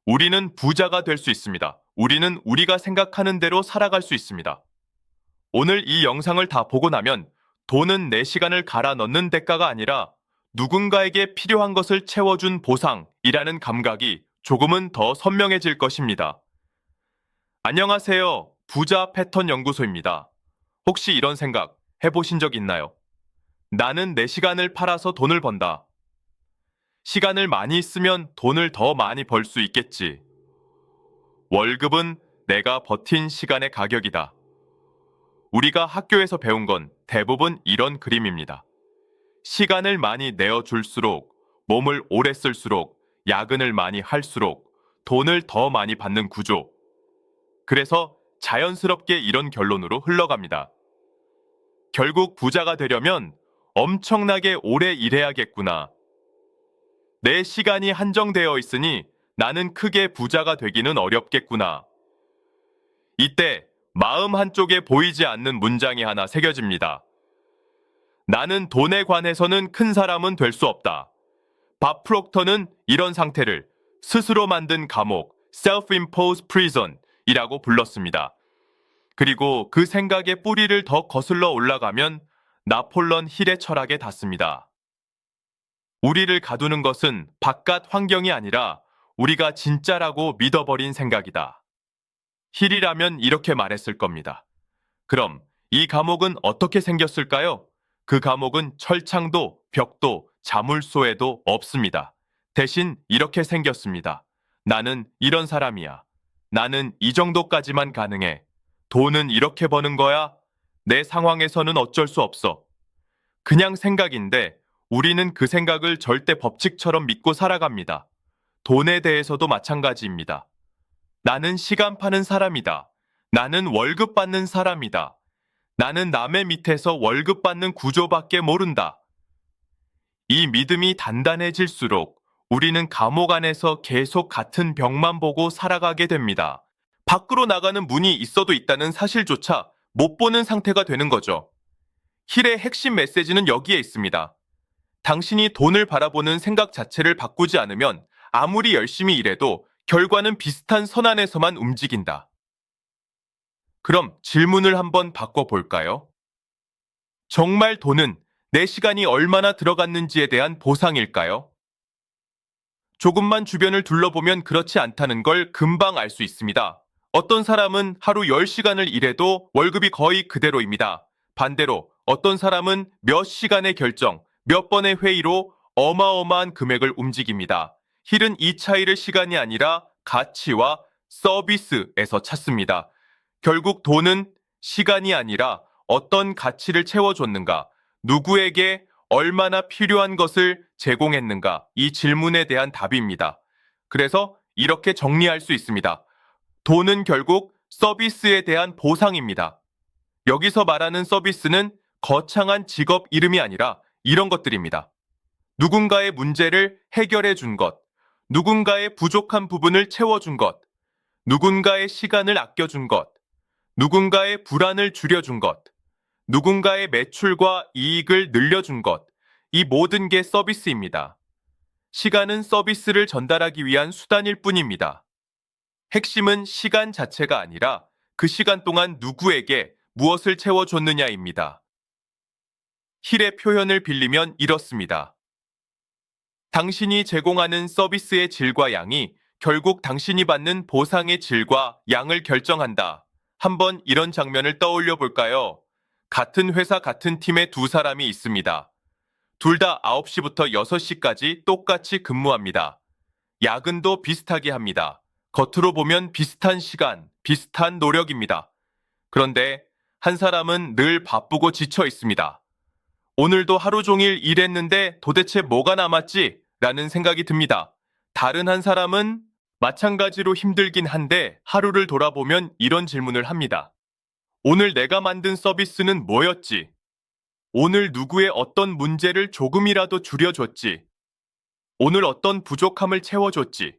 우리는 부자가 될 수 있습니다. 우리는 우리가 생각하는 대로 살아갈 수 있습니다. 오늘 이 영상을 다 보고 나면 돈은 내 시간을 갈아 넣는 대가가 아니라 누군가에게 필요한 것을 채워준 보상이라는 감각이 조금은 더 선명해질 것입니다. 안녕하세요. 부자 패턴 연구소입니다. 혹시 이런 생각 해보신 적 있나요? 나는 내 시간을 팔아서 돈을 번다. 시간을 많이 쓰면 돈을 더 많이 벌 수 있겠지. 월급은 내가 버틴 시간의 가격이다. 우리가 학교에서 배운 건 대부분 이런 그림입니다. 시간을 많이 내어줄수록, 몸을 오래 쓸수록, 야근을 많이 할수록 돈을 더 많이 받는 구조. 그래서 자연스럽게 이런 결론으로 흘러갑니다. 결국 부자가 되려면 엄청나게 오래 일해야겠구나. 내 시간이 한정되어 있으니 나는 크게 부자가 되기는 어렵겠구나. 이때 마음 한쪽에 보이지 않는 문장이 하나 새겨집니다. 나는 돈에 관해서는 큰 사람은 될 수 없다. 밥 프록터는 이런 상태를 스스로 만든 감옥, self-imposed prison이라고 불렀습니다. 그리고 그 생각의 뿌리를 더 거슬러 올라가면 나폴론 힐의 철학에 닿습니다. 우리를 가두는 것은 바깥 환경이 아니라 우리가 진짜라고 믿어버린 생각이다. 힐이라면 이렇게 말했을 겁니다. 그럼 이 감옥은 어떻게 생겼을까요? 그 감옥은 철창도 벽도 자물쇠에도 없습니다. 대신 이렇게 생겼습니다. 나는 이런 사람이야. 나는 이 정도까지만 가능해. 돈은 이렇게 버는 거야? 내 상황에서는 어쩔 수 없어. 그냥 생각인데 우리는 그 생각을 절대 법칙처럼 믿고 살아갑니다. 돈에 대해서도 마찬가지입니다. 나는 시간 파는 사람이다. 나는 월급 받는 사람이다. 나는 남의 밑에서 월급 받는 구조밖에 모른다. 이 믿음이 단단해질수록 우리는 감옥 안에서 계속 같은 벽만 보고 살아가게 됩니다. 밖으로 나가는 문이 있어도 있다는 사실조차 못 보는 상태가 되는 거죠. 힐의 핵심 메시지는 여기에 있습니다. 당신이 돈을 바라보는 생각 자체를 바꾸지 않으면 아무리 열심히 일해도 결과는 비슷한 선 안에서만 움직인다. 그럼 질문을 한번 바꿔볼까요? 정말 돈은 내 시간이 얼마나 들어갔는지에 대한 보상일까요? 조금만 주변을 둘러보면 그렇지 않다는 걸 금방 알 수 있습니다. 어떤 사람은 하루 10시간을 일해도 월급이 거의 그대로입니다. 반대로 어떤 사람은 몇 시간의 결정, 몇 번의 회의로 어마어마한 금액을 움직입니다. 힐은 이 차이를 시간이 아니라 가치와 서비스에서 찾습니다. 결국 돈은 시간이 아니라 어떤 가치를 채워줬는가, 누구에게 얼마나 필요한 것을 제공했는가, 이 질문에 대한 답입니다. 그래서 이렇게 정리할 수 있습니다. 돈은 결국 서비스에 대한 보상입니다. 여기서 말하는 서비스는 거창한 직업 이름이 아니라 이런 것들입니다. 누군가의 문제를 해결해 준 것, 누군가의 부족한 부분을 채워준 것, 누군가의 시간을 아껴준 것, 누군가의 불안을 줄여준 것, 누군가의 매출과 이익을 늘려준 것, 이 모든 게 서비스입니다. 시간은 서비스를 전달하기 위한 수단일 뿐입니다. 핵심은 시간 자체가 아니라 그 시간 동안 누구에게 무엇을 채워줬느냐입니다. 힐의 표현을 빌리면 이렇습니다. 당신이 제공하는 서비스의 질과 양이 결국 당신이 받는 보상의 질과 양을 결정한다. 한번 이런 장면을 떠올려 볼까요? 같은 회사 같은 팀에 두 사람이 있습니다. 둘 다 9시부터 6시까지 똑같이 근무합니다. 야근도 비슷하게 합니다. 겉으로 보면 비슷한 시간, 비슷한 노력입니다. 그런데 한 사람은 늘 바쁘고 지쳐 있습니다. 오늘도 하루 종일 일했는데 도대체 뭐가 남았지? 라는 생각이 듭니다. 다른 한 사람은 마찬가지로 힘들긴 한데 하루를 돌아보면 이런 질문을 합니다. 오늘 내가 만든 서비스는 뭐였지? 오늘 누구의 어떤 문제를 조금이라도 줄여줬지? 오늘 어떤 부족함을 채워줬지?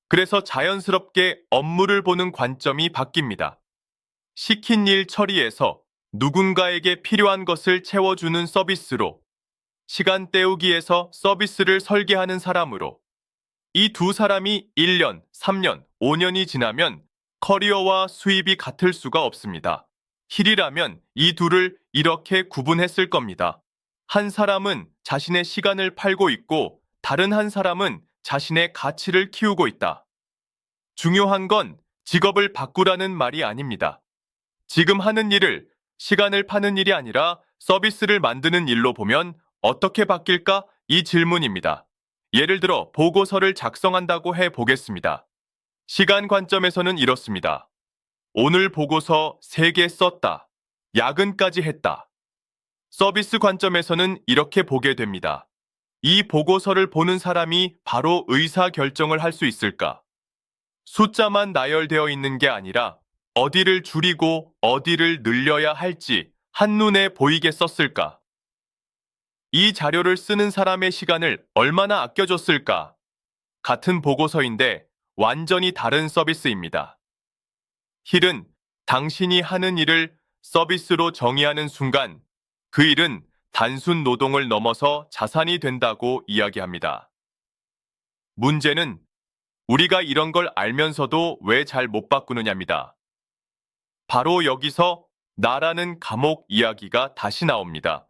그래서 자연스럽게 업무를 보는 관점이 바뀝니다. 시킨 일 처리에서 누군가에게 필요한 것을 채워주는 서비스로, 시간 때우기에서 서비스를 설계하는 사람으로, 이 두 사람이 1년, 3년, 5년이 지나면 커리어와 수입이 같을 수가 없습니다. 힐이라면 이 둘을 이렇게 구분했을 겁니다. 한 사람은 자신의 시간을 팔고 있고 다른 한 사람은 자신의 가치를 키우고 있다. 중요한 건 직업을 바꾸라는 말이 아닙니다. 지금 하는 일을 시간을 파는 일이 아니라 서비스를 만드는 일로 보면 어떻게 바뀔까? 이 질문입니다. 예를 들어 보고서를 작성한다고 해 보겠습니다. 시간 관점에서는 이렇습니다. 오늘 보고서 3개 썼다. 야근까지 했다. 서비스 관점에서는 이렇게 보게 됩니다. 이 보고서를 보는 사람이 바로 의사 결정을 할 수 있을까? 숫자만 나열되어 있는 게 아니라 어디를 줄이고 어디를 늘려야 할지 한눈에 보이게 썼을까? 이 자료를 쓰는 사람의 시간을 얼마나 아껴줬을까? 같은 보고서인데 완전히 다른 서비스입니다. 힐은 당신이 하는 일을 서비스로 정의하는 순간 그 일은 단순 노동을 넘어서 자산이 된다고 이야기합니다. 문제는 우리가 이런 걸 알면서도 왜 잘 못 바꾸느냐입니다. 바로 여기서 나라는 감옥 이야기가 다시 나옵니다.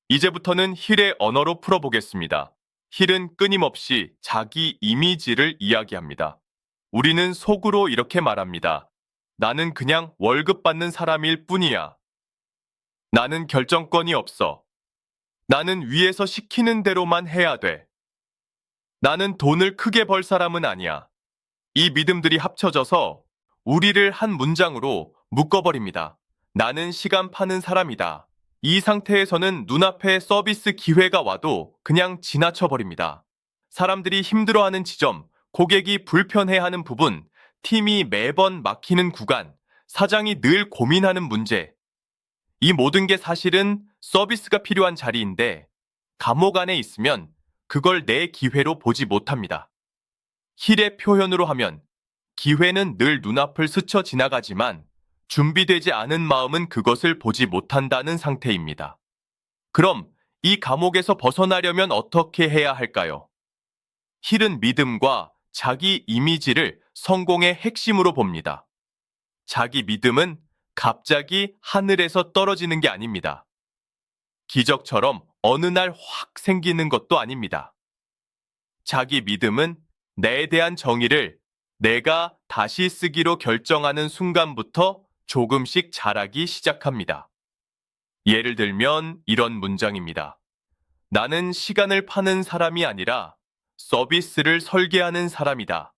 이제부터는 힐의 언어로 풀어보겠습니다. 힐은 끊임없이 자기 이미지를 이야기합니다. 우리는 속으로 이렇게 말합니다. 나는 그냥 월급 받는 사람일 뿐이야. 나는 결정권이 없어. 나는 위에서 시키는 대로만 해야 돼. 나는 돈을 크게 벌 사람은 아니야. 이 믿음들이 합쳐져서 우리를 한 문장으로 묶어버립니다. 나는 시간 파는 사람이다. 이 상태에서는 눈앞에 서비스 기회가 와도 그냥 지나쳐버립니다. 사람들이 힘들어하는 지점, 고객이 불편해하는 부분, 팀이 매번 막히는 구간, 사장이 늘 고민하는 문제. 이 모든 게 사실은 서비스가 필요한 자리인데 감옥 안에 있으면 그걸 내 기회로 보지 못합니다. 힐의 표현으로 하면 기회는 늘 눈앞을 스쳐 지나가지만 준비되지 않은 마음은 그것을 보지 못한다는 상태입니다. 그럼 이 감옥에서 벗어나려면 어떻게 해야 할까요? 힐은 믿음과 자기 이미지를 성공의 핵심으로 봅니다. 자기 믿음은 갑자기 하늘에서 떨어지는 게 아닙니다. 기적처럼 어느 날 확 생기는 것도 아닙니다. 자기 믿음은 내에 대한 정의를 내가 다시 쓰기로 결정하는 순간부터 조금씩 자라기 시작합니다. 예를 들면 이런 문장입니다. 나는 시간을 파는 사람이 아니라 서비스를 설계하는 사람이다.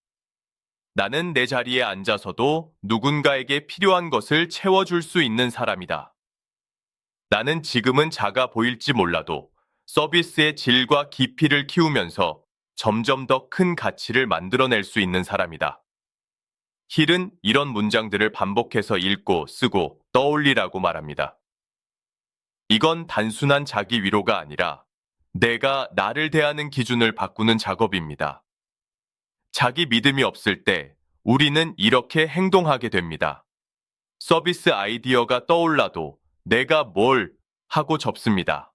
나는 내 자리에 앉아서도 누군가에게 필요한 것을 채워줄 수 있는 사람이다. 나는 지금은 작아 보일지 몰라도 서비스의 질과 깊이를 키우면서 점점 더 큰 가치를 만들어낼 수 있는 사람이다. 힐은 이런 문장들을 반복해서 읽고 쓰고 떠올리라고 말합니다. 이건 단순한 자기 위로가 아니라 내가 나를 대하는 기준을 바꾸는 작업입니다. 자기 믿음이 없을 때 우리는 이렇게 행동하게 됩니다. 서비스 아이디어가 떠올라도 내가 뭘 하고 접습니다.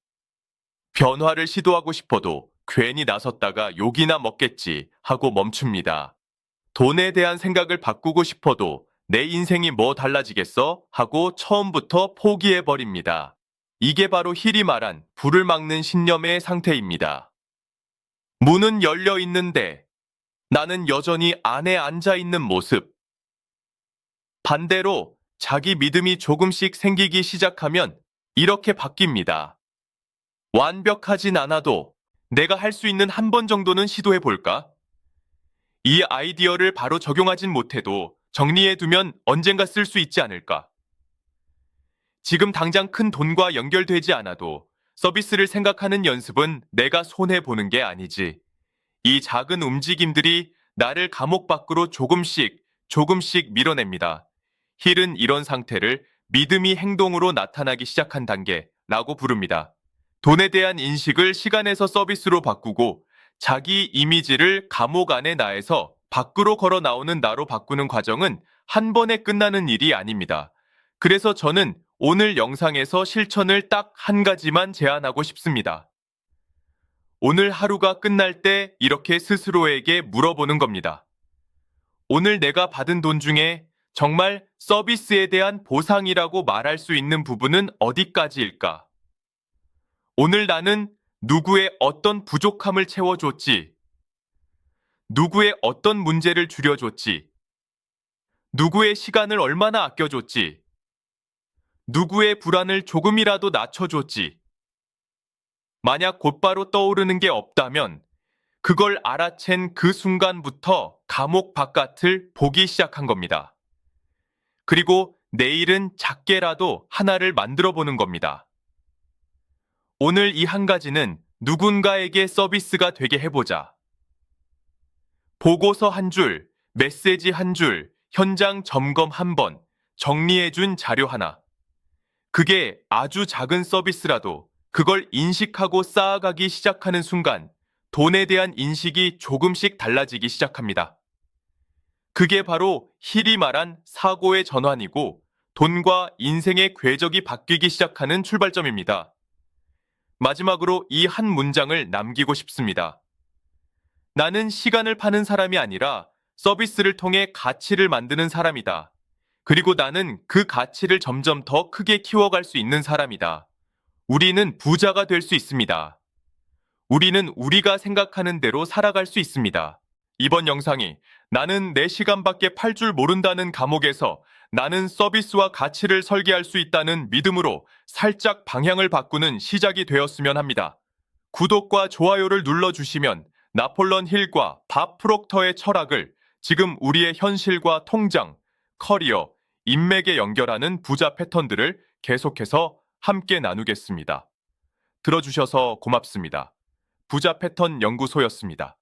변화를 시도하고 싶어도 괜히 나섰다가 욕이나 먹겠지 하고 멈춥니다. 돈에 대한 생각을 바꾸고 싶어도 내 인생이 뭐 달라지겠어? 하고 처음부터 포기해버립니다. 이게 바로 힐이 말한 불을 막는 신념의 상태입니다. 문은 열려 있는데 나는 여전히 안에 앉아 있는 모습. 반대로 자기 믿음이 조금씩 생기기 시작하면 이렇게 바뀝니다. 완벽하진 않아도 내가 할 수 있는 한 번 정도는 시도해 볼까? 이 아이디어를 바로 적용하진 못해도 정리해두면 언젠가 쓸 수 있지 않을까? 지금 당장 큰 돈과 연결되지 않아도 서비스를 생각하는 연습은 내가 손해보는 게 아니지. 이 작은 움직임들이 나를 감옥 밖으로 조금씩 밀어냅니다. 힐은 이런 상태를 믿음이 행동으로 나타나기 시작한 단계라고 부릅니다. 돈에 대한 인식을 시간에서 서비스로 바꾸고 자기 이미지를 감옥 안의 나에서 밖으로 걸어 나오는 나로 바꾸는 과정은 한 번에 끝나는 일이 아닙니다. 그래서 저는 오늘 영상에서 실천을 딱 한 가지만 제안하고 싶습니다. 오늘 하루가 끝날 때 이렇게 스스로에게 물어보는 겁니다. 오늘 내가 받은 돈 중에 정말 서비스에 대한 보상이라고 말할 수 있는 부분은 어디까지일까? 오늘 나는 누구의 어떤 부족함을 채워줬지? 누구의 어떤 문제를 줄여줬지? 누구의 시간을 얼마나 아껴줬지? 누구의 불안을 조금이라도 낮춰줬지? 만약 곧바로 떠오르는 게 없다면 그걸 알아챈 그 순간부터 감옥 바깥을 보기 시작한 겁니다. 그리고 내일은 작게라도 하나를 만들어 보는 겁니다. 오늘 이 한 가지는 누군가에게 서비스가 되게 해보자. 보고서 한 줄, 메시지 한 줄, 현장 점검 한 번, 정리해준 자료 하나. 그게 아주 작은 서비스라도 그걸 인식하고 쌓아가기 시작하는 순간 돈에 대한 인식이 조금씩 달라지기 시작합니다. 그게 바로 힐이 말한 사고의 전환이고 돈과 인생의 궤적이 바뀌기 시작하는 출발점입니다. 마지막으로 이 한 문장을 남기고 싶습니다. 나는 시간을 파는 사람이 아니라 서비스를 통해 가치를 만드는 사람이다. 그리고 나는 그 가치를 점점 더 크게 키워갈 수 있는 사람이다. 우리는 부자가 될 수 있습니다. 우리는 우리가 생각하는 대로 살아갈 수 있습니다. 이번 영상이 나는 내 시간밖에 팔 줄 모른다는 감옥에서 나는 서비스와 가치를 설계할 수 있다는 믿음으로 살짝 방향을 바꾸는 시작이 되었으면 합니다. 구독과 좋아요를 눌러주시면 나폴론 힐과 밥 프록터의 철학을 지금 우리의 현실과 통장, 커리어, 인맥에 연결하는 부자 패턴들을 계속해서 함께 나누겠습니다. 들어주셔서 고맙습니다. 부자 패턴 연구소였습니다.